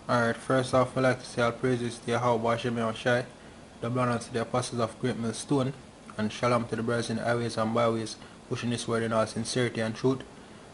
Alright, first off, I'd like to say all praises to Yahweh Hashem Shai, double honor to the apostles of Great Millstone, and shalom to the brothers in the highways and byways, pushing this word in all sincerity and truth.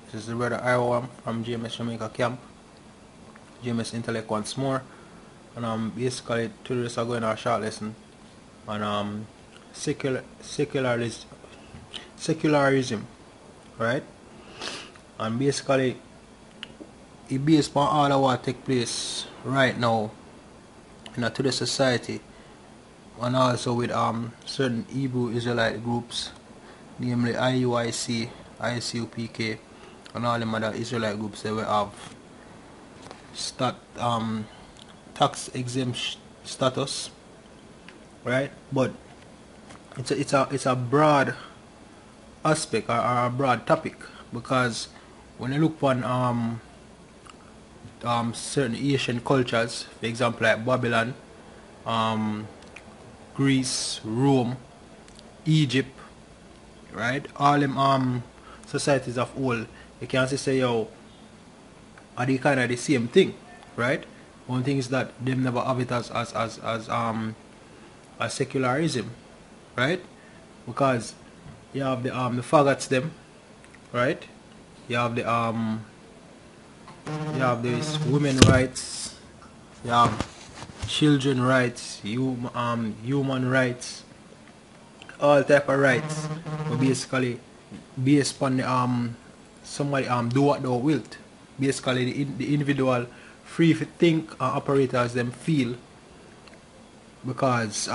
This is the brother Iwam from GMS Jamaica Camp, GMS Intellect once more, and basically today we're going our short lesson on secularism, right? And basically it based on all of what take place right now in today's society, and also with certain Hebrew Israelite groups, namely IUIC, ICUPK, and all the other Israelite groups that will have tax exempt status, right? But it's a broad aspect or a broad topic, because when you look on certain Asian cultures, for example like Babylon, Greece, Rome, Egypt, right? All them societies of old, you can't say yo are they kind of the same thing, right? One thing is that them never have it as secularism, right? Because you have the faggots them, right? You have this women rights, you have children rights, human rights, all type of rights, but basically based upon the somebody do what they will. Basically the individual free to think and operate as them feel, because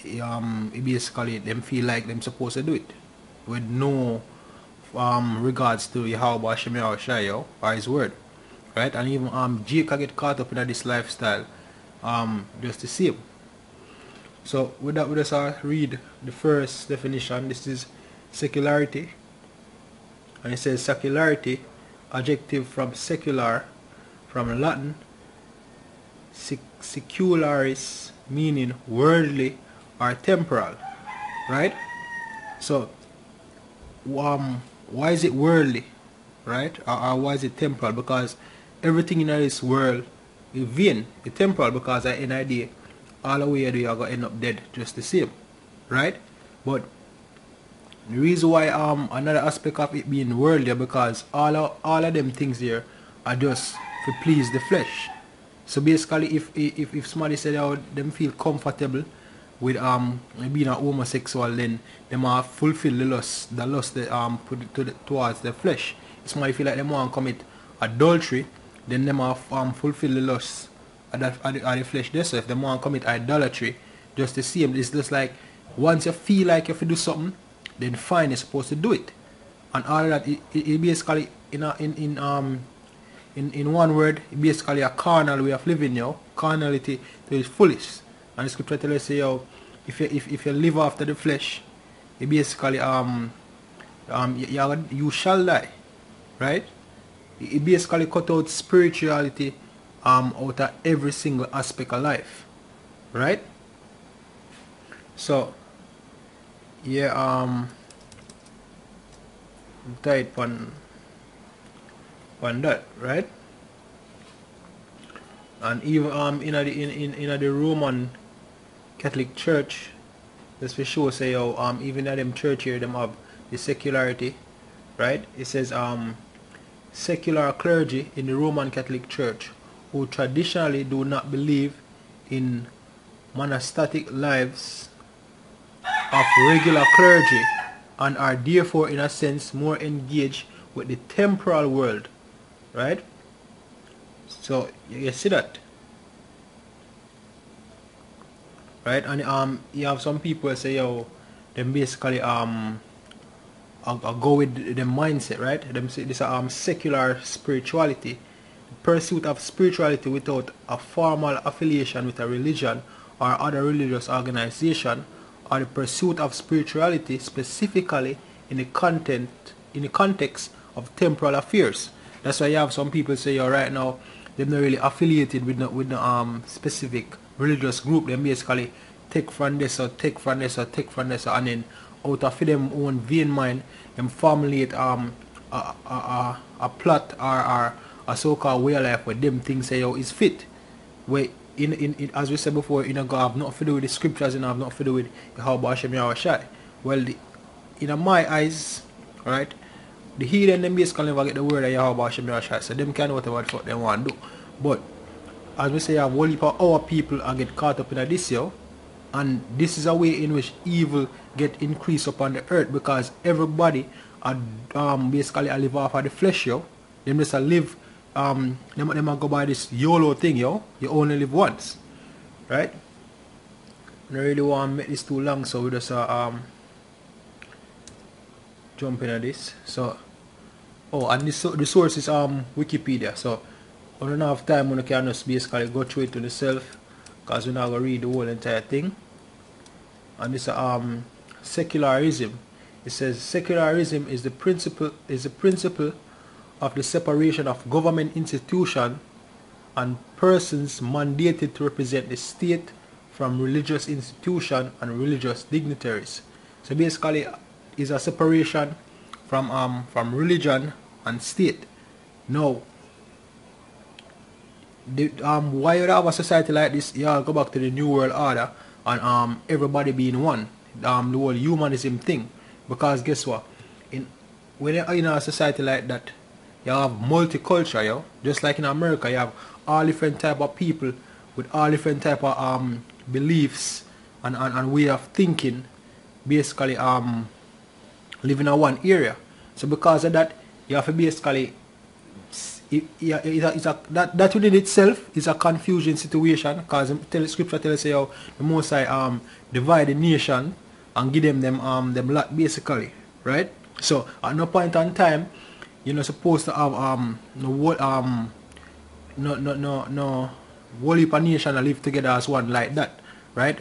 basically them feel like them supposed to do it with no regards to Yahweh Hashem Shai or his word, right? And even Jake can get caught up in this lifestyle just the same. So with that, we just read the first definition. This is secularity, and it says secularity, adjective from secular, from Latin secularis, meaning worldly or temporal, right? So why is it worldly, right? Or why is it temporal? Because everything in this world is vain, it's temporal, because at the end of the day, all the way you're going to end up dead just the same, right? But the reason why another aspect of it being worldly, because all of them things here are just to please the flesh. So basically if somebody said how them feel comfortable with being a homosexual, then them are fulfill the lust they put it towards the flesh. If somebody feel like them want to commit adultery, then them are fulfill the lust of the flesh. So if them want to commit idolatry, just the same. It's just like once you feel like you have to do something, then fine, you're supposed to do it. And all of that it basically in one word, it basically a carnal way of living, yo. Carnality to its fullest. And the scripture tells us, yo, if you live after the flesh, it basically you shall die, right? It basically cut out spirituality out of every single aspect of life, right? So yeah, tight on that, right? And even in the Roman Catholic Church, just for sure say how even at them church here them have the secularity, right? It says secular clergy in the Roman Catholic Church who traditionally do not believe in monastic lives of regular clergy and are therefore in a sense more engaged with the temporal world, right? So you see that, right? And you have some people say yo, them basically go with the mindset, right? Them say this secular spirituality, the pursuit of spirituality without a formal affiliation with a religion or other religious organization, or the pursuit of spirituality specifically in the context of temporal affairs. That's why you have some people say yo, right now they're not really affiliated with the specific religious group. They basically take from this or take from this or take from this, and then out of them own vain mind them formulate a plot or a so-called way of life where them things say yo is fit. Where in as we said before, you know, God have nothing to do with the scriptures, and have nothing to do with how Hashem Yahushai. Well, in my eyes, right, the heathen them basically never get the word of Yahweh Hashem Yahushai, so them can do whatever the fuck they want to do. But as we say, a whole heap of our people are get caught up in this, yo, and this is a way in which evil get increased upon the earth, because everybody are basically a live off of the flesh, yo. Them just a live them go by this YOLO thing, yo. You only live once, right? I don't really want to make this too long, so we just jump into this. So, oh, and this the source is Wikipedia. So, I don't have time when I can just basically go through it to yourself, because we're not gonna read the whole entire thing. And this secularism. It says secularism is the principle of the separation of government institution and persons mandated to represent the state from religious institution and religious dignitaries. So basically, is a separation from religion and state. Now, why you have a society like this? You all go back to the New World Order and everybody being one, the whole humanism thing. Because guess what? When you're in a society like that, you have multicultural, yo. Just like in America, you have all different type of people with all different type of beliefs and way of thinking, basically living in one area. So because of that, you have to basically that within itself is a confusing situation, because scripture tells you how the Most High divide the nation and give them lot basically, right? So at no point in time you're not supposed to have no whole heap of nation to live together as one like that, right?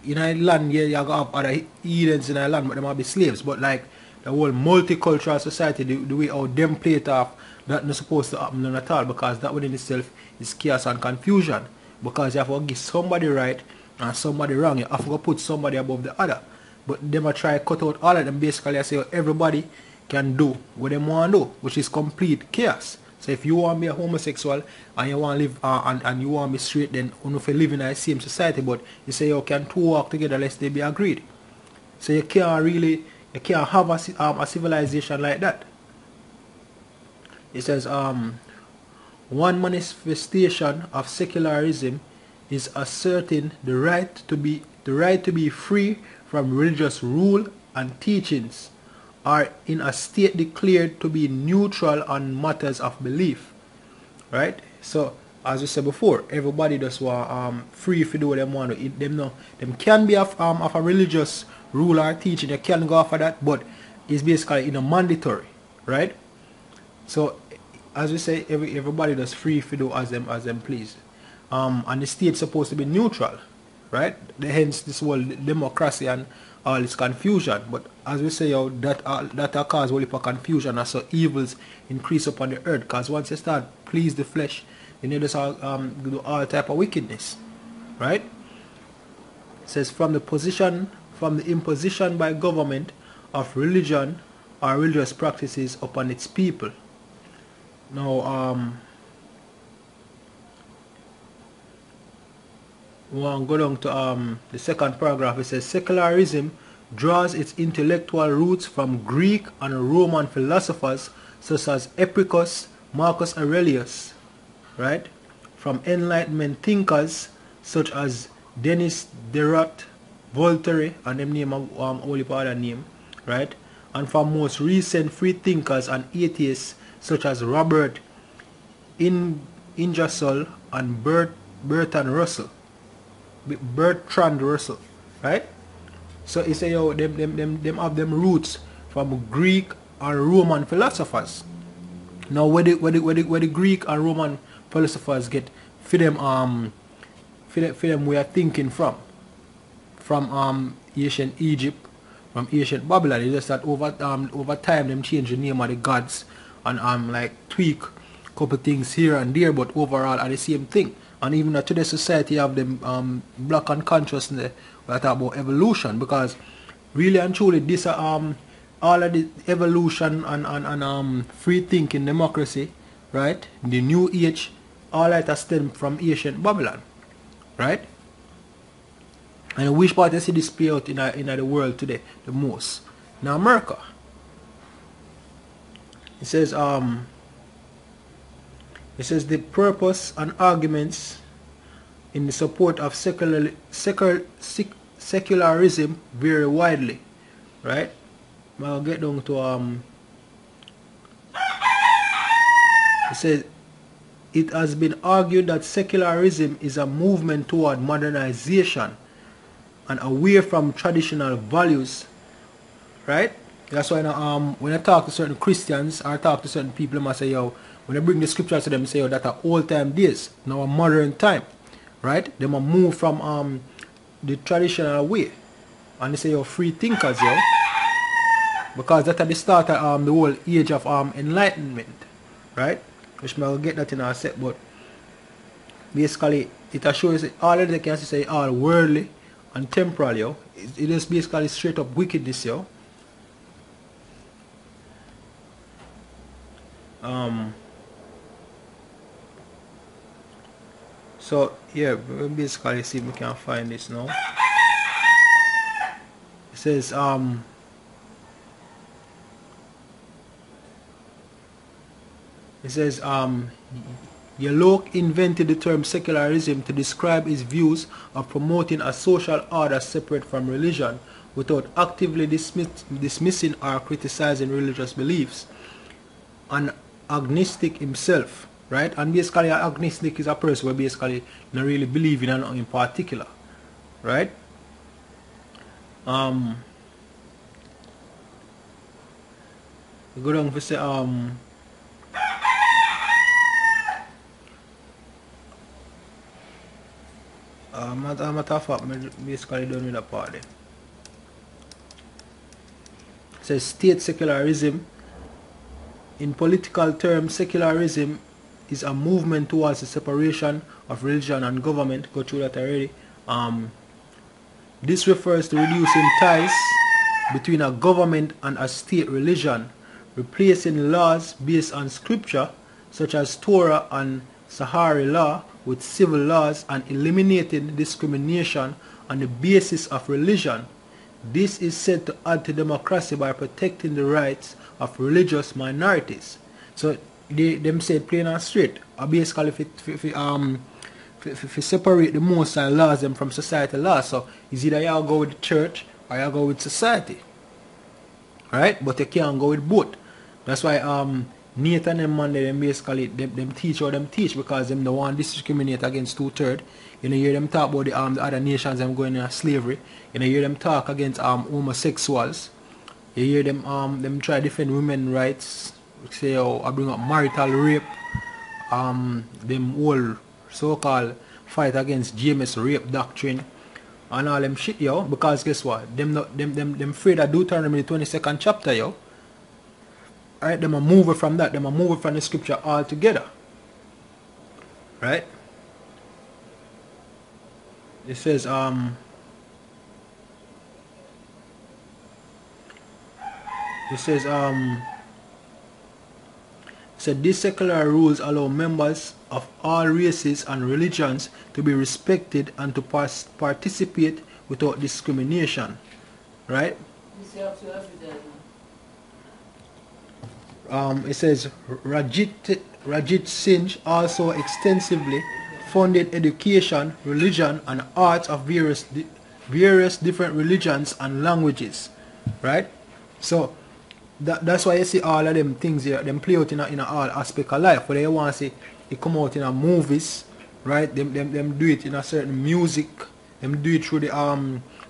In a land, yeah, you have other heathens in a land, but they might be slaves. But like the whole multicultural society, the way how them play it off, that's not supposed to happen none at all, because that within itself is chaos and confusion. Because you have to give somebody right and somebody wrong. You have to put somebody above the other. But them try to cut out all of them. Basically, I say everybody can do what they want to do, which is complete chaos. So if you want to be a homosexual and you want to live and you want to be straight, then you know, if you live in the same society, but you say you can two walk together lest they be agreed. So you can't have a civilization like that. It says one manifestation of secularism is asserting the right to be free from religious rule and teachings, are in a state declared to be neutral on matters of belief, right? So as we said before, everybody just want free to do what they want to. Them can be of a religious rule or teaching. You can go off of that, but it's basically mandatory, right? So as we say, everybody just free to do as them please, and the state's supposed to be neutral, right? Hence this whole democracy and all this confusion. But as we say, that cause all the confusion, and so evils increase upon the earth. Because once you start please the flesh, then you just do all type of wickedness, right? It says from the imposition by government of religion or religious practices upon its people. Now we want to go down to the second paragraph. It says secularism draws its intellectual roots from Greek and Roman philosophers such as Epicurus, Marcus Aurelius, right? From Enlightenment thinkers such as Denis Diderot, Voltaire, and them name only other name, right? And from most recent free thinkers and atheists such as Robert Ingersoll and Bertrand Russell, right? So he say them have them roots from Greek and Roman philosophers. Now where the Greek and Roman philosophers get for them way of thinking from ancient Egypt, from ancient Babylon. It's just that over time them change the name of the gods and like tweak a couple things here and there, but overall are the same thing. And even today society have them black unconsciousness when I talk about evolution, because really and truly this all of the evolution and free thinking democracy right? The new age, all that has stemmed from ancient Babylon, right? And which part you see this play out in the world today the most? Now America. It says the purpose and arguments in the support of secularism vary widely, right? I'll get down to it says it has been argued that secularism is a movement toward modernization and away from traditional values, right? That's why when I talk to certain Christians or talk to certain people, I say, yo, when I bring the scriptures to them, say, yo, that are old time days, now a modern time, right? They must move from the traditional way, and they say, yo, free thinkers, yo, because that's at the start of the whole age of enlightenment, right? Which I'll get that in a sec, but basically it shows all of the can say all worldly and temporal, yo. It is basically straight up wickedness, yo. So yeah, we'll basically see if we can find this now. It says Yalok invented the term secularism to describe his views of promoting a social order separate from religion without actively dismissing or criticizing religious beliefs. An agnostic himself, right? And basically an agnostic is a person who basically not really believe in anything in particular, right? We go down to say matter of fact, I basically done with that part there. It says state secularism. In political terms, secularism is a movement towards the separation of religion and government. Go through that already. This refers to reducing ties between a government and a state religion, replacing laws based on scripture, such as Torah and Sahari law, with civil laws, and eliminating discrimination on the basis of religion. This is said to add to democracy by protecting the rights of religious minorities. So them say plain and straight, basically if separate the most laws them from society laws. So it's either you go with the church or you go with society, right? But you can't go with both. That's why Nathan and Monday them basically them teach or them teach, because them don't want to discriminate against 2/3. You know, you hear them talk about the other nations them going into slavery. You know, you hear them talk against homosexuals. You hear them try to defend women's rights. Say, oh, I bring up marital rape. Them whole so-called fight against James rape doctrine and all them shit, yo. Because guess what? Them afraid of Deuteronomy 22nd chapter, yo. Alright, them a move from that. Them a move from the scripture altogether. Right? It says so these secular rules allow members of all races and religions to be respected and to participate without discrimination, right? It says Rajit Singh also extensively funded education, religion, and arts of various different religions and languages, right? So that's why you see all of them things here, them play out in all aspect of life. Whether you want to see it come out in a movies, right? Them do it in a certain music. Them do it through the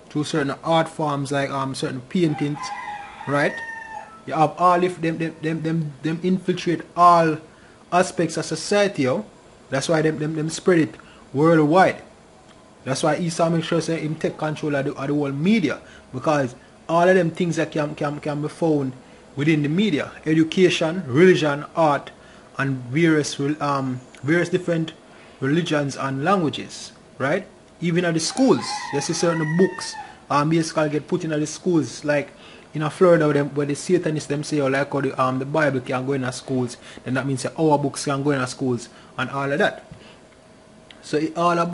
through certain art forms like certain paintings, right? You have all if them infiltrate all aspects of society, yo. That's why them spread it worldwide. That's why Esau make sure say him take control of the whole media, because all of them things that can be found within the media: education, religion, art, and various different religions and languages, right? Even at the schools, you see certain books basically get put in the schools, like in Florida where the Satanists them say, oh, like how the Bible can go in our schools, then that means that our books can go in our schools and all of that. So it all about